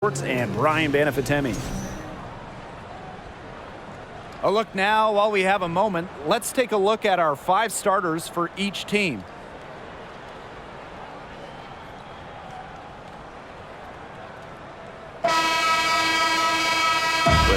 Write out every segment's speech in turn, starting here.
And Brian Banafitemi. A look now while we have a moment. Let's take a look at our 5 starters for each team. With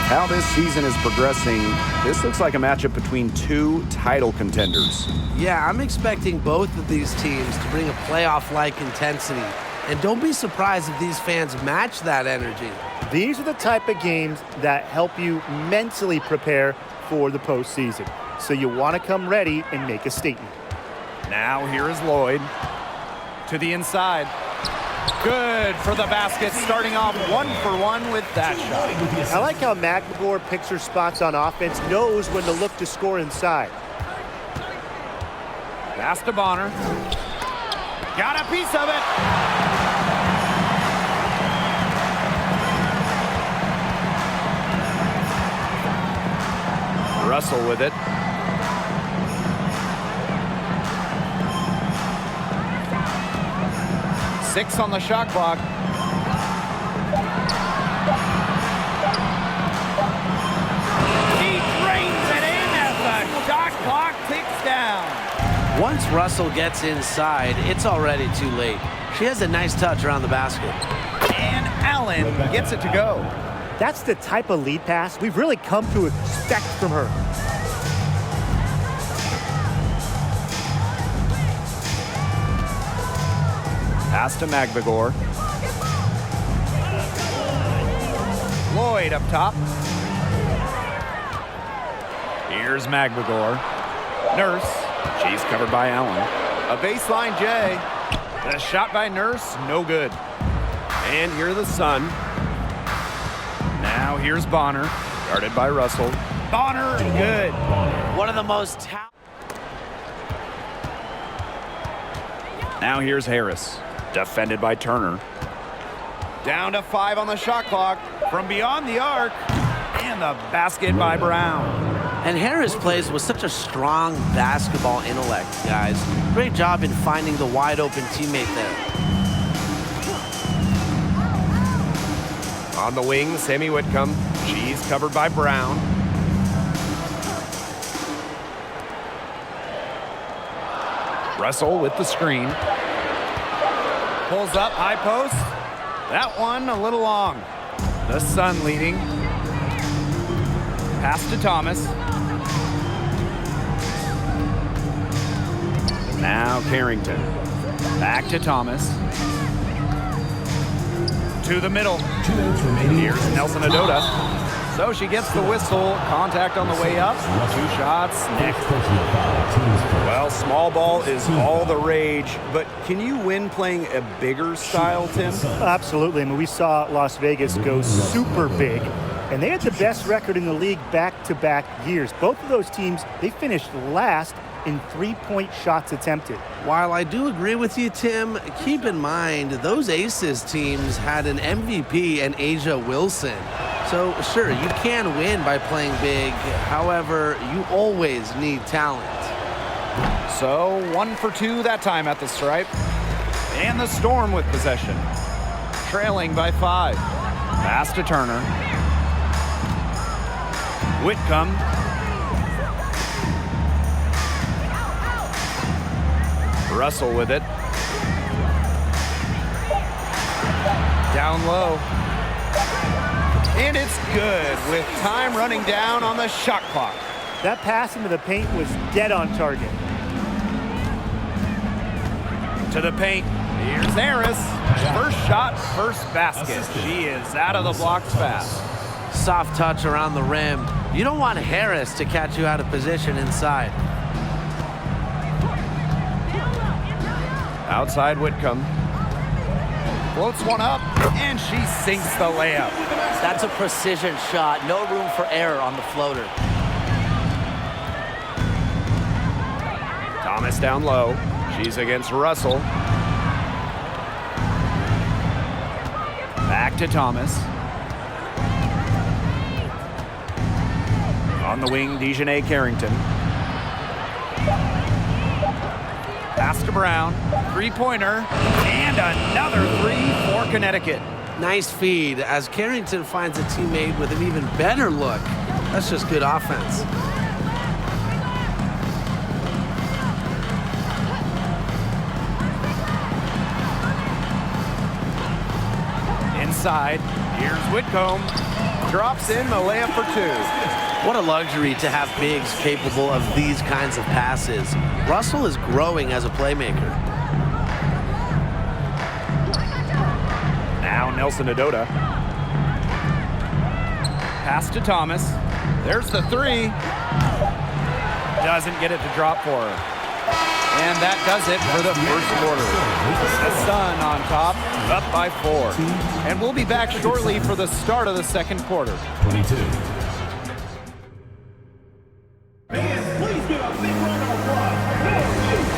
how this season is progressing, this looks like a matchup between 2 title contenders. Yeah, I'm expecting both of these teams to bring a playoff-like intensity. And don't be surprised if these fans match that energy. These are the type of games that help you mentally prepare for the postseason. So you want to come ready and make a statement. Now here is Lloyd to the inside. Good for the basket, starting off 1 for 1 with that shot. I like how McGregor picks her spots on offense, knows when to look to score inside. Pass to Bonner. Got a piece of it. Russell with it. Six on the shot clock. He drains it in as the shot clock ticks down. Once Russell gets inside, it's already too late. She has a nice touch around the basket. And Allen gets it to go. That's the type of lead pass we've really come to expect from her. Pass to McGregor. Lloyd up top. Here's McGregor. Nurse. She's covered by Allen. A baseline J. The shot by Nurse, no good. And here are the Sun. Now here's Bonner, guarded by Russell. Bonner, good. One of the most Now here's Harris, defended by Turner. Down to 5 on the shot clock. From beyond the arc. And the basket by Brown. And Harris plays with such a strong basketball intellect, guys. Great job in finding the wide open teammate there. On the wing, Sammy Whitcomb. She's covered by Brown. Russell with the screen. Pulls up, high post. That one a little long. The Sun leading. Pass to Thomas. Now Carrington. Back to Thomas. To the middle. Here's Nelson Adota. So she gets the whistle. Contact on the way up. 2 shots. Nick. Well, small ball is all the rage, but can you win playing a bigger style, Tim? Absolutely. I mean, we saw Las Vegas go super big, and they had the best record in the league back-to-back years. Both of those teams, they finished last in 3-point shots attempted. While I do agree with you, Tim, keep in mind those Aces teams had an MVP and Asia Wilson. So, sure, you can win by playing big. However, you always need talent. So 1 for 2 that time at the stripe. And the Storm with possession. Trailing by 5. Pass to Turner. Whitcomb. Russell with it. Down low. And it's good with time running down on the shot clock. That pass into the paint was dead on target. To the paint. Here's Harris. First shot, first basket. She is out of the blocks fast. Soft touch around the rim. You don't want Harris to catch you out of position inside. Outside Whitcomb. Floats one up, and she sinks the layup. That's a precision shot. No room for error on the floater. Thomas down low. She's against Russell. Back to Thomas. On the wing, Dejanay Carrington. Pass to Brown. Three-pointer. And another 3 for Connecticut. Nice feed as Carrington finds a teammate with an even better look. That's just good offense. Inside, here's Whitcomb. Drops in the layup for 2. What a luxury to have bigs capable of these kinds of passes. Russell is growing as a playmaker. Now Nelson Adota. Pass to Thomas. There's the 3. Doesn't get it to drop for her. And that does it for the first quarter. The Sun on top, up by 4. And we'll be back shortly for the start of the second quarter. 22.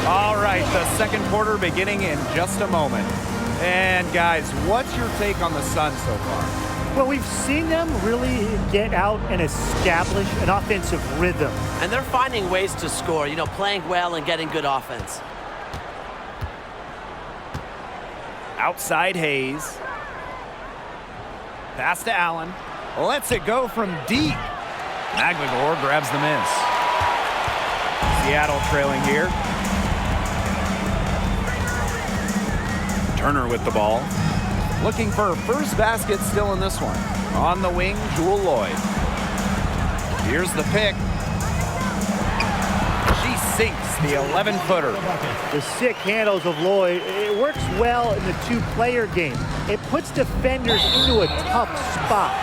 All right, the second quarter beginning in just a moment. And guys, what's your take on the Sun so far? Well, we've seen them really get out and establish an offensive rhythm. And they're finding ways to score, playing well and getting good offense. Outside Hayes. Pass to Allen. Lets it go from deep. Magligor grabs the miss. Seattle trailing here. Turner with the ball. Looking for her first basket still in this one. On the wing, Jewel Lloyd. Here's the pick. She sinks the 11-footer. The sick handles of Lloyd, it works well in the two-player game. It puts defenders into a tough spot.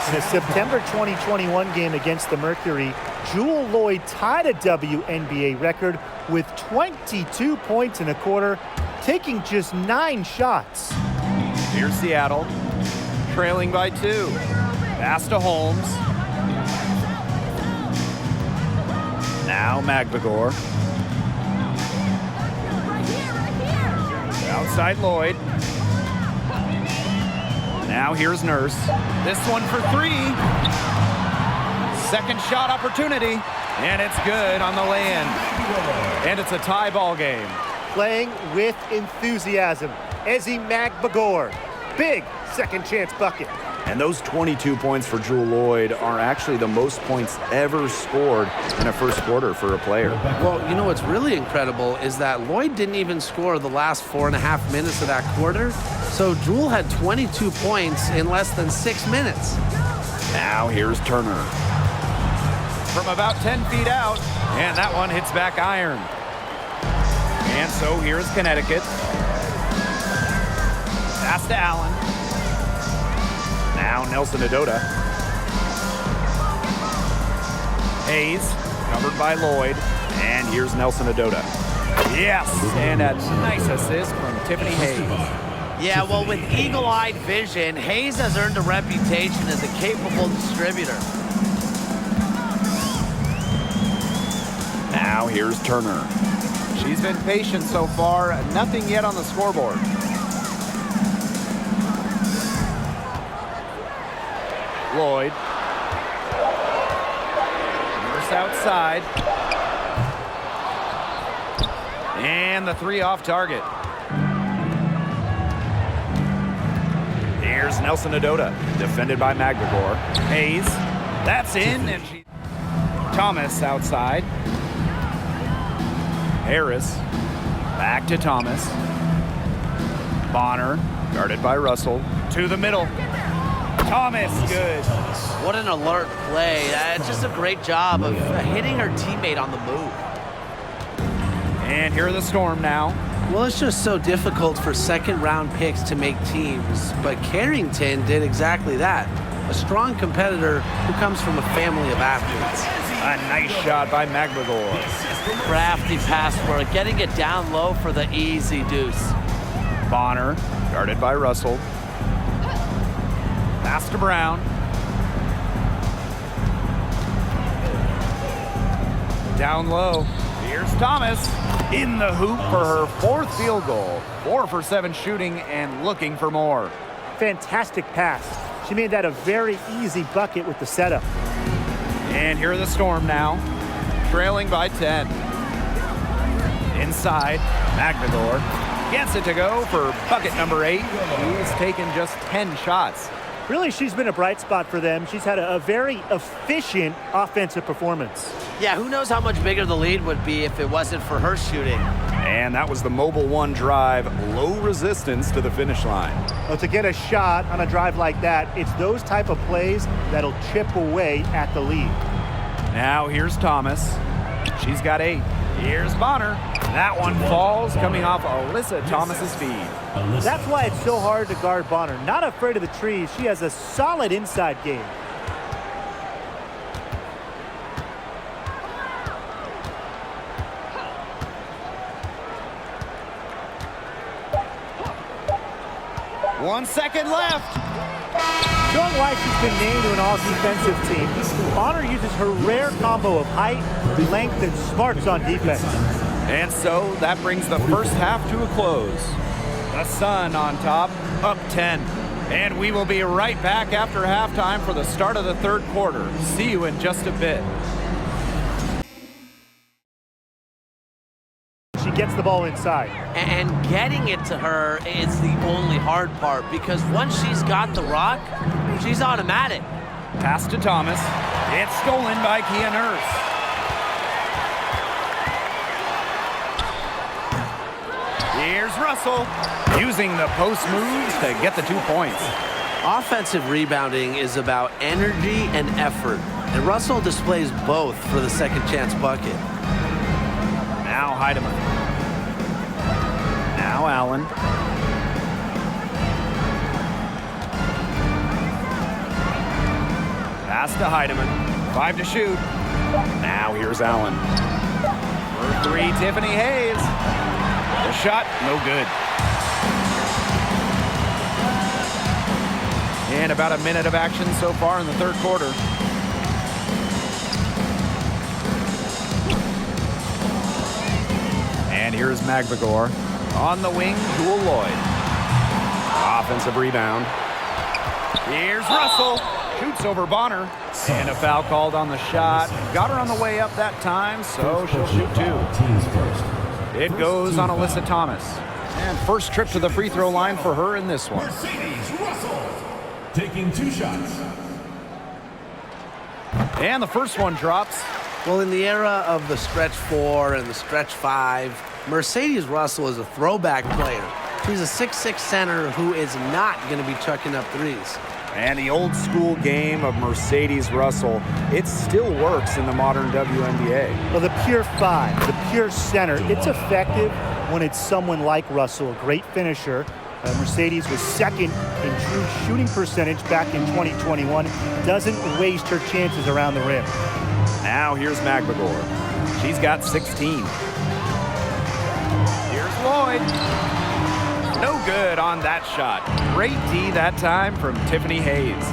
In the September 2021 game against the Mercury, Jewel Lloyd tied a WNBA record with 22 points in a quarter, taking just 9 shots. Here's Seattle, trailing by 2. Pass to Holmes. Now Magligor. Outside Lloyd. Now here's Nurse. This one for 3. Second shot opportunity, and it's good on the lay-in. And it's a tie ball game. Playing with enthusiasm. Ezzy Magligor, big second chance bucket. And those 22 points for Jewel Lloyd are actually the most points ever scored in a first quarter for a player. Well, what's really incredible is that Lloyd didn't even score the last 4.5 minutes of that quarter. So Jewel had 22 points in less than 6 minutes. Now here's Turner. From about 10 feet out, and that one hits back iron. And so here's Connecticut. Pass to Allen. Now Nelson Adota. Hayes, covered by Lloyd. And here's Nelson Adota. Yes, and a nice assist from Tiffany Hayes. Yeah, well, with eagle-eyed vision, Hayes has earned a reputation as a capable distributor. Now here's Turner. She's been patient so far, nothing yet on the scoreboard. Lloyd. Nurse outside. And the 3 off target. Here's Nelson Adota, defended by Magligor. Hayes, that's in, and she... Thomas outside. Harris, back to Thomas. Bonner, guarded by Russell, to the middle. Thomas, good. What an alert play. Just a great job of hitting her teammate on the move. And here are the Storm now. Well, it's just so difficult for second-round picks to make teams, but Carrington did exactly that. A strong competitor who comes from a family of athletes. A nice shot by Magligor. Crafty pass work, getting it down low for the easy deuce. Bonner, guarded by Russell. Pass to Brown. Down low. Here's Thomas in the hoop for her 4th field goal. 4 for 7 shooting and looking for more. Fantastic pass. She made that a very easy bucket with the setup. And here are the Storm now, trailing by 10. Inside, Magligor. Gets it to go for bucket number 8. He's taken just 10 shots. Really, she's been a bright spot for them. She's had a very efficient offensive performance. Yeah, who knows how much bigger the lead would be if it wasn't for her shooting. And that was the Mobile One drive, low resistance to the finish line. Well, to get a shot on a drive like that, it's those type of plays that'll chip away at the lead. Now here's Thomas. She's got 8. Here's Bonner. That one falls, coming off Alyssa Thomas's feed. That's why it's so hard to guard Bonner. Not afraid of the trees. She has a solid inside game. One second left. Showing why she's been named to an all-defensive team. Bonner uses her rare combo of height, length, and smarts on defense. And so that brings the first half to a close. The Sun on top, up 10. And we will be right back after halftime for the start of the third quarter. See you in just a bit. She gets the ball inside. And getting it to her is the only hard part because once she's got the rock, she's automatic. Pass to Thomas. It's stolen by Kia Nurse. Here's Russell using the post moves to get the 2 points. Offensive rebounding is about energy and effort, and Russell displays both for the second chance bucket. Now Heidemann. Now Allen. Pass to Heidemann. 5 to shoot. Now here's Allen. For 3, Tiffany Hayes. The shot, no good. And about a minute of action so far in the third quarter. And here's Magbagor. On the wing, Jewel Lloyd. Offensive rebound. Here's Russell. Shoots over Bonner. And a foul called on the shot. Got her on the way up that time, so she'll shoot 2. It goes on Alyssa Thomas. And first trip to the free throw line for her in this one. Mercedes Russell taking 2 shots. And the first one drops. Well, in the era of the stretch 4 and the stretch 5, Mercedes Russell is a throwback player. She's a 6'6" center who is not going to be chucking up threes. And the old school game of Mercedes Russell, it still works in the modern WNBA. Well, the pure 5, the pure center, it's effective when it's someone like Russell, a great finisher. Mercedes was second in true shooting percentage back in 2021. Doesn't waste her chances around the rim. Now here's Magbagor. She's got 16. Here's Lloyd. No good on that shot. Great D that time from Tiffany Hayes.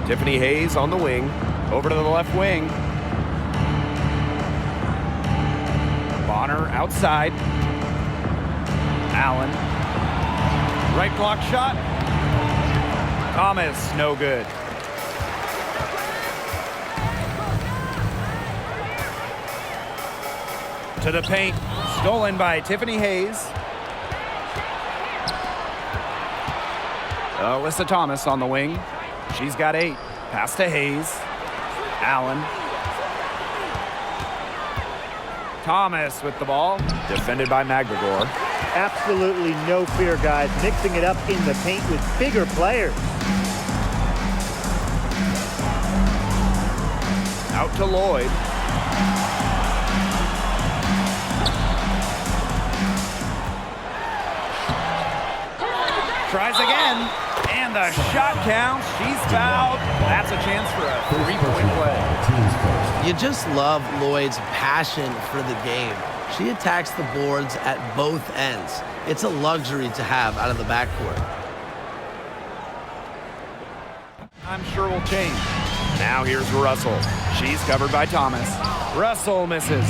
Tiffany Hayes on the wing. Over to the left wing. Bonner outside. Allen. Right block shot. Thomas, no good. To the paint. Stolen by Tiffany Hayes. Alyssa Thomas on the wing. She's got 8. Pass to Hayes. Allen. Thomas with the ball. Defended by Magbagor. Absolutely no fear, guys. Mixing it up in the paint with bigger players. Out to Lloyd. Tries again, and the shot counts. She's fouled. That's a chance for a 3-point play. You just love Lloyd's passion for the game. She attacks the boards at both ends. It's a luxury to have out of the backcourt. I'm sure will change. Now here's Russell. She's covered by Thomas. Russell misses.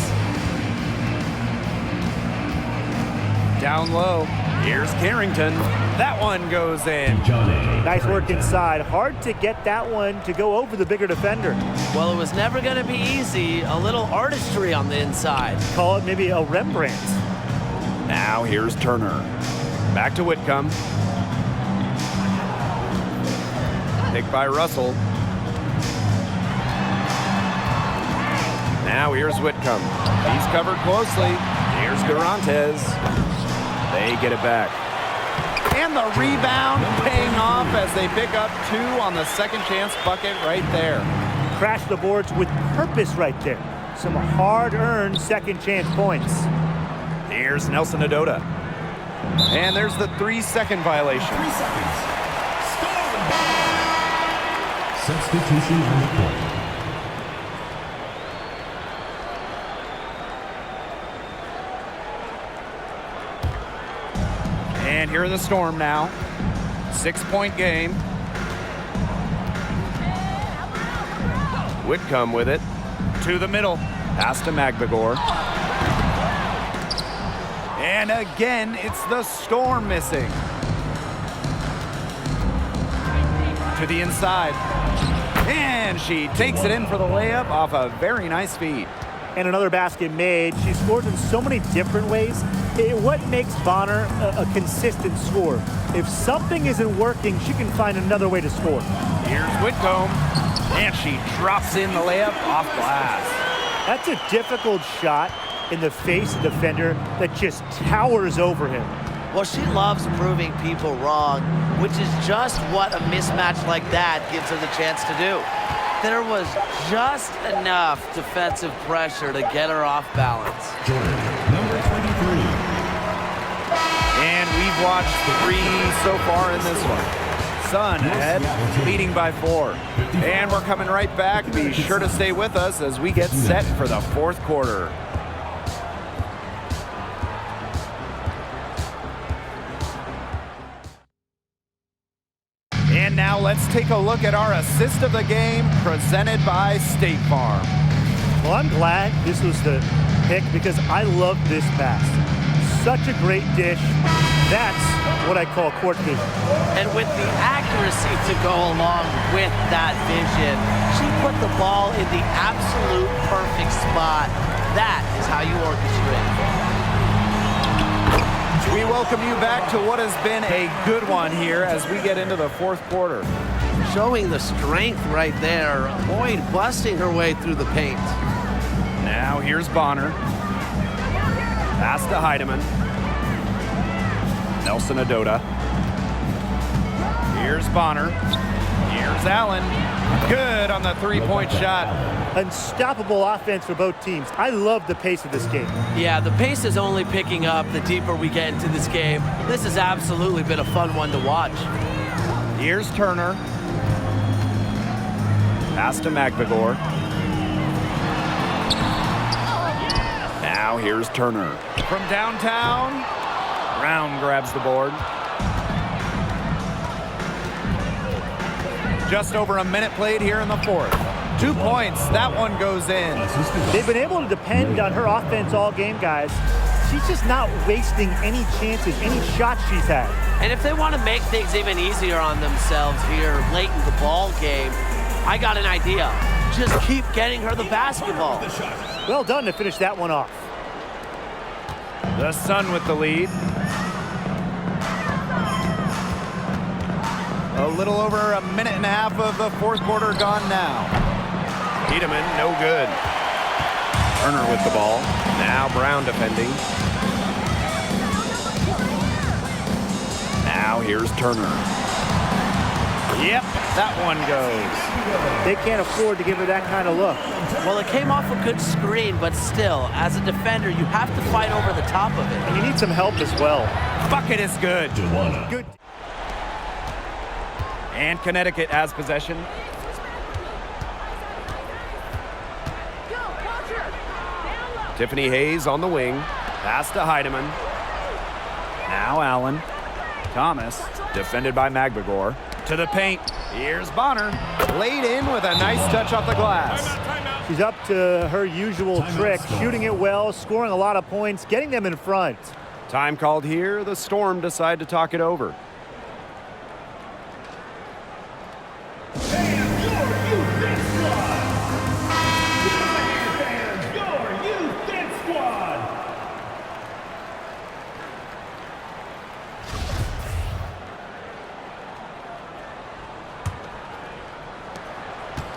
Down low. Here's Carrington. That one goes in. Nice work inside. Hard to get that one to go over the bigger defender. Well, it was never going to be easy. A little artistry on the inside. Call it maybe a Rembrandt. Now here's Turner. Back to Whitcomb. Picked by Russell. Now here's Whitcomb. He's covered closely. Here's Garantes. They get it back. And the rebound paying off as they pick up 2 on the second chance bucket right there. Crash the boards with purpose right there. Some hard-earned second chance points. Here's Nelson Adota. And there's the 3-second violation. 3 seconds. Substitution on the court. And here are the Storm now. 6-point game. Whitcomb with it. To the middle. Pass to Magbagor. And again, it's the Storm missing. To the inside. And she takes it in for the layup off a very nice feed. And another basket made. She scored in so many different ways. What makes Bonner a consistent scorer? If something isn't working, she can find another way to score. Here's Whitcomb. And she drops in the layup off glass. That's a difficult shot in the face of the defender that just towers over him. Well, she loves proving people wrong, which is just what a mismatch like that gives her the chance to do. There was just enough defensive pressure to get her off balance. Jordan, number 23. And we've watched 3 so far in this one. Sun ahead, leading by 4. And we're coming right back. Be sure to stay with us as we get set for the 4th quarter. And now let's take a look at our assist of the game presented by State Farm. Well, I'm glad this was the pick because I love this pass. Such a great dish. That's what I call court vision. And with the accuracy to go along with that vision, she put the ball in the absolute perfect spot. That is how you orchestrate. We welcome you back to what has been a good one here as we get into the 4th quarter. Showing the strength right there. Boyd busting her way through the paint. Now here's Bonner. Pass to Heidemann. Nelson Adota. Here's Bonner. Here's Allen. Good on the 3-point shot. Unstoppable offense for both teams. I love the pace of this game. Yeah, the pace is only picking up the deeper we get into this game. This has absolutely been a fun one to watch. Here's Turner. Pass to Magbagor. Now here's Turner. From downtown, Brown grabs the board. Just over a minute played here in the 4th. 2 points, that one goes in. They've been able to depend on her offense all game, guys. She's just not wasting any chances, any shots she's had. And if they want to make things even easier on themselves here late in the ball game, I got an idea. Just keep getting her the basketball. Well done to finish that one off. The Sun with the lead. A little over a minute and a half of the 4th quarter gone now. Tiedemann, no good. Turner with the ball. Now Brown defending. Now here's Turner. Yep, that one goes. They can't afford to give her that kind of look. Well, it came off a good screen, but still, as a defender, you have to fight over the top of it. And you need some help as well. Bucket is good. Good. And Connecticut has possession. Tiffany Hayes on the wing. Pass to Heidemann. Now Allen. Thomas, defended by Magbagor. To the paint. Here's Bonner. Laid in with a nice touch off the glass. She's up to her usual trick, shooting it well, scoring a lot of points, getting them in front. Time called here. The Storm decide to talk it over.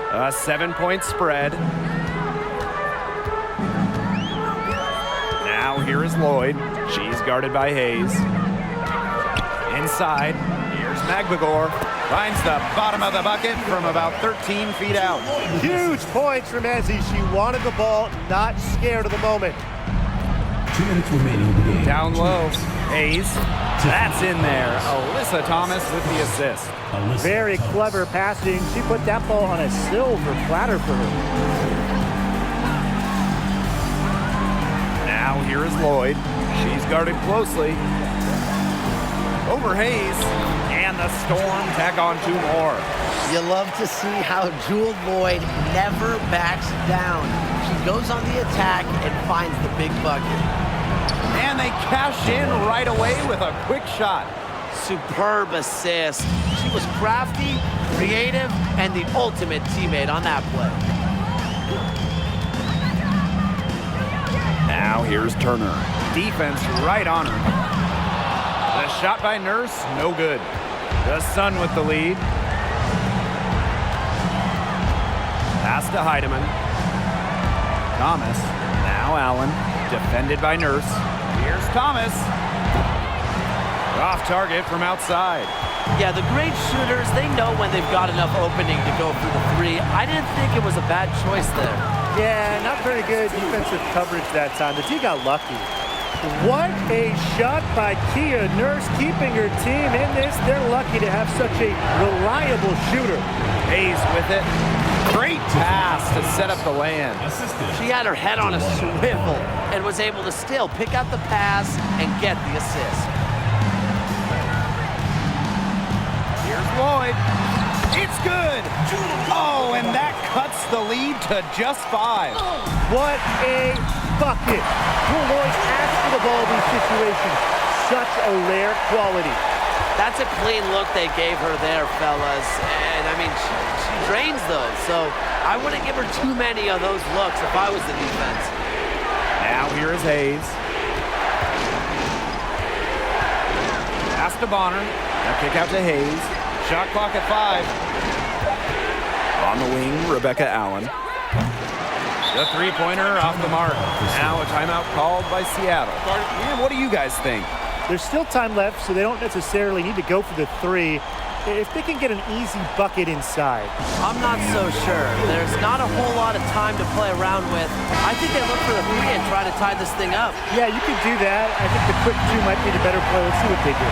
A 7-point spread. Now here is Lloyd. She's guarded by Hayes. Inside, here's Magbagor. Finds the bottom of the bucket from about 13 feet out. Huge points from Ezzy. She wanted the ball, not scared of the moment. 2 minutes remaining in the game. Down low, Hayes. That's in there. Alyssa Thomas with the assist. Alyssa Very Thomas. clever passing. She put that ball on a silver platter for her. Now here is Lloyd. She's guarded closely. Over Hayes. And the Storm tack on 2 more. You love to see how Jewel Lloyd never backs down. She goes on the attack and finds the big bucket. And they cash in right away with a quick shot. Superb assist. She was crafty, creative, and the ultimate teammate on that play. Now here's Turner. Defense right on her. The shot by Nurse, no good. The Sun with the lead. Pass to Heidemann. Thomas. Now Allen. Defended by Nurse. Here's Thomas. Off target from outside. Yeah, the great shooters, they know when they've got enough opening to go for the 3. I didn't think it was a bad choice there. Yeah, not very good defensive coverage that time. The D got lucky. What a shot by Kia Nurse, keeping her team in this. They're lucky to have such a reliable shooter. Hayes with it. Great pass to set up the land. She had her head on a swivel and was able to still pick out the pass and get the assist. Here's Lloyd. It's good. Oh, and that cuts the lead to just 5. What a bucket. Jewel Lloyd asks for the ball in these situations. Such a rare quality. That's a clean look they gave her there, fellas. And, I mean, she drains those. So I wouldn't give her too many of those looks if I was the defense. Now here is Hayes. Pass to Bonner. Now kick out to Hayes. Shot clock at 5. On the wing, Rebecca Allen. The 3-pointer off the mark. Now a timeout called by Seattle. And what do you guys think? There's still time left, so they don't necessarily need to go for the 3 if they can get an easy bucket inside. I'm not so sure. There's not a whole lot of time to play around with. I think they look for the 3 and try to tie this thing up. Yeah, you could do that. I think the quick 2 might be the better play. Let's see what they do.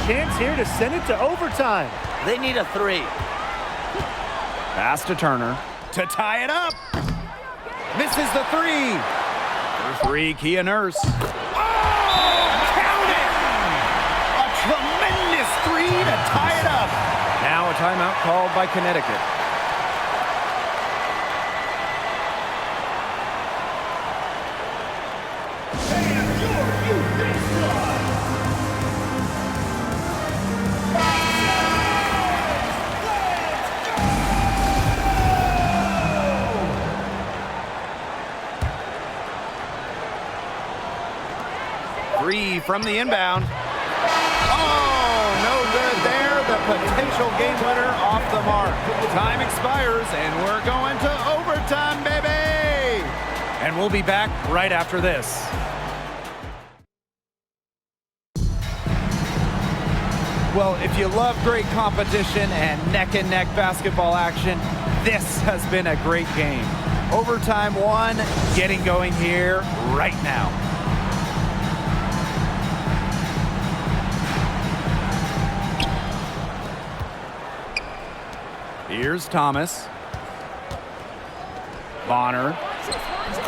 Chance here to send it to overtime. They need a 3. Pass to Turner to tie it up. Misses the 3. For 3, Kia Nurse. Oh, count it! A tremendous 3 to tie it up. Now a timeout called by Connecticut. From the inbound. Oh, no good there. The potential game winner off the mark. Time expires, and we're going to overtime, baby! And we'll be back right after this. Well, if you love great competition and neck-and-neck basketball action, this has been a great game. Overtime 1, getting going here right now. Here's Thomas. Bonner.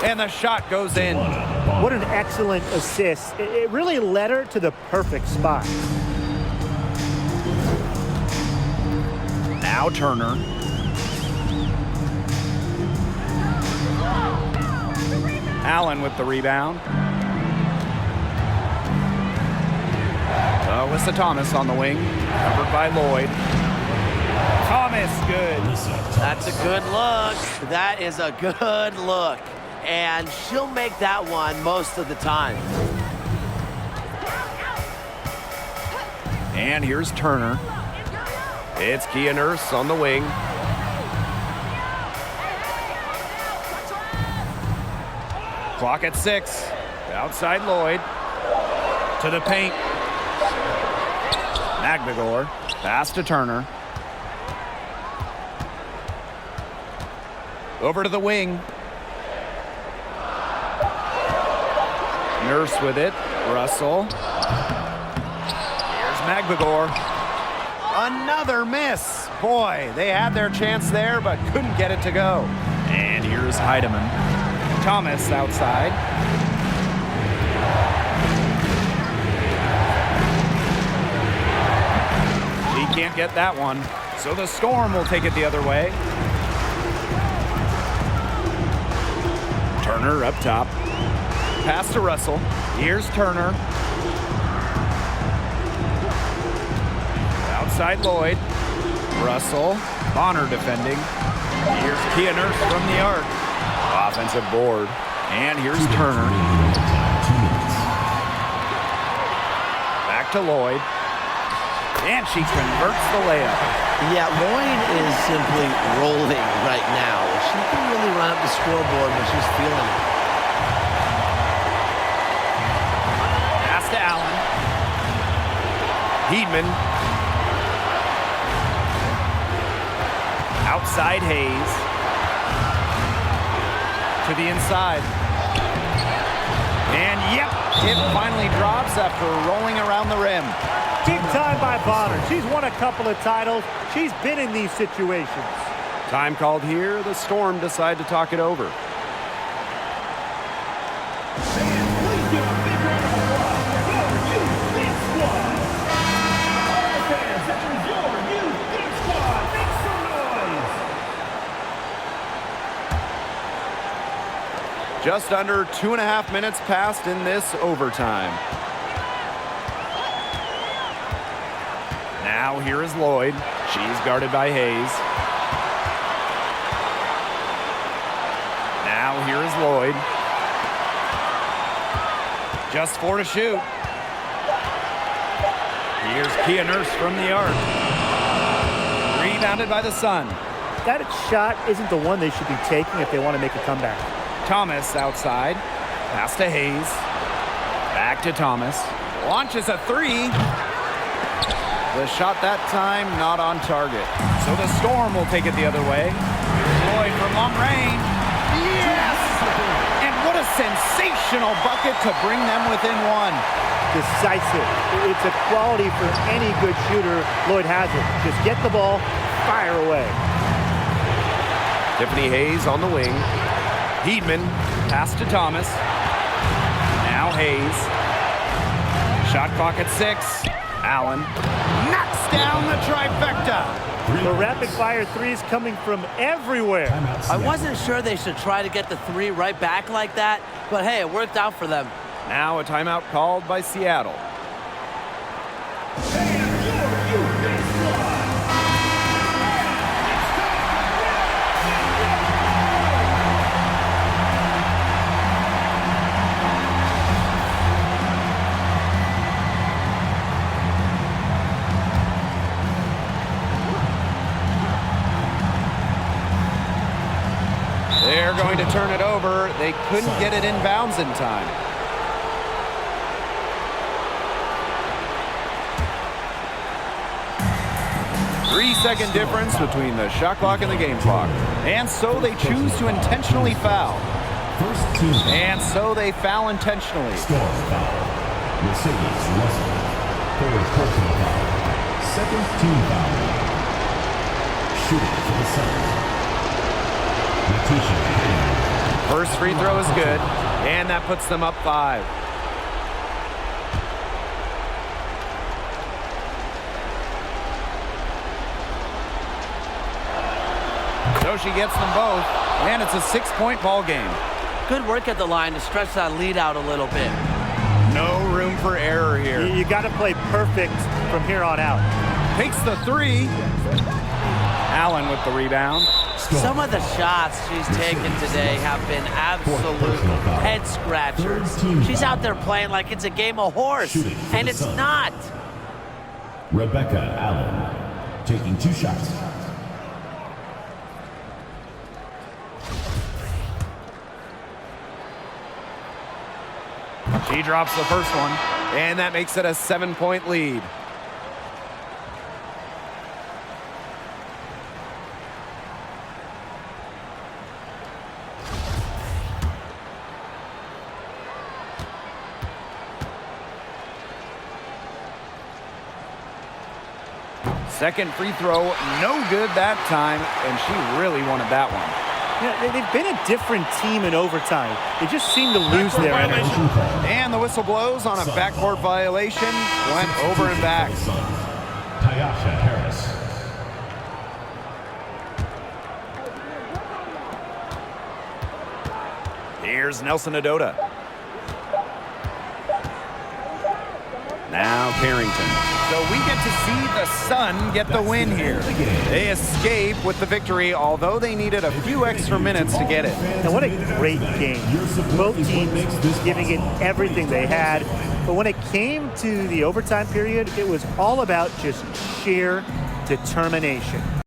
And the shot goes in. What an excellent assist. It really led her to the perfect spot. Now Turner. Allen with the rebound. Alyssa Thomas on the wing. Covered by Lloyd. Thomas, good. That's a good look. That is a good look. and she'll make that one most of the time. And here's Turner. It's Kia Nurse on the wing. Clock at 6. Outside Lloyd. To the paint. Magbegor. Pass to Turner. Over to the wing. Nurse with it. Russell. Here's Magbegor. Another miss. Boy, they had their chance there, but couldn't get it to go. And here's Heidemann. Thomas outside. He can't get that one, so the Storm will take it the other way. Turner up top. Pass to Russell. Here's Turner. Outside Lloyd. Russell. Bonner defending. Here's Kia Nurse from the arc. Offensive board. And here's Turner. Back to Lloyd. And she converts the layup. Yeah, Lloyd is simply rolling right now. She can really run up the scoreboard when she's feeling it. Pass to Allen. Heedman. Outside Hayes. To the inside. And yep, it finally drops after rolling around the rim. Big time by Bonner. She's won a couple of titles. She's been in these situations. Time called here. The Storm decide to talk it over. Just under 2.5 minutes passed in this overtime. Now here is Lloyd. She's guarded by Hayes. Now here is Lloyd. Just 4 to shoot. Here's Kia Nurse from the arc. Rebounded by the Sun. That shot isn't the one they should be taking if they want to make a comeback. Thomas outside. Pass to Hayes. Back to Thomas. Launches a 3. The shot that time not on target. So the Storm will take it the other way. Here's Lloyd from long range. Yes! And what a sensational bucket to bring them within 1. Decisive. It's a quality for any good shooter. Lloyd has it. Just get the ball, fire away. Tiffany Hayes on the wing. Heedman, pass to Thomas. Now Hayes. Shot clock at 6. Allen knocks down the trifecta. The rapid-fire threes coming from everywhere. I wasn't sure they should try to get the 3 right back like that, but hey, it worked out for them. Now a timeout called by Seattle. They're going to turn it over. They couldn't get it inbounds in time. Three-second difference between the shot clock and the game clock. And so they choose to intentionally foul. And so they foul intentionally. Storm foul. Mercedes Russell. Third personal foul. Second team foul. Shooting for the Suns. First free throw is good, and that puts them up 5. So she gets them both, and it's a 6-point ball game. Good work at the line to stretch that lead out a little bit. No room for error here. You got to play perfect from here on out. Takes the 3. Allen with the rebound. Some of the shots she's taken today have been absolute head scratchers. She's out there playing like it's a game of horse, and it's not. Rebecca Allen taking 2 shots. She drops the first one, and that makes it a 7-point lead. Second free throw, no good that time, and she really wanted that one. Yeah, they've been a different team in overtime. They just seem to lose their energy. And the whistle blows on a backcourt violation. Went over and back. Tyasha Harris. Here's Nelson Adota. Now Carrington. So we get to see the Sun get the win here. They escape with the victory, although they needed a few extra minutes to get it. And what a great game. Both teams giving it everything they had. But when it came to the overtime period, it was all about just sheer determination.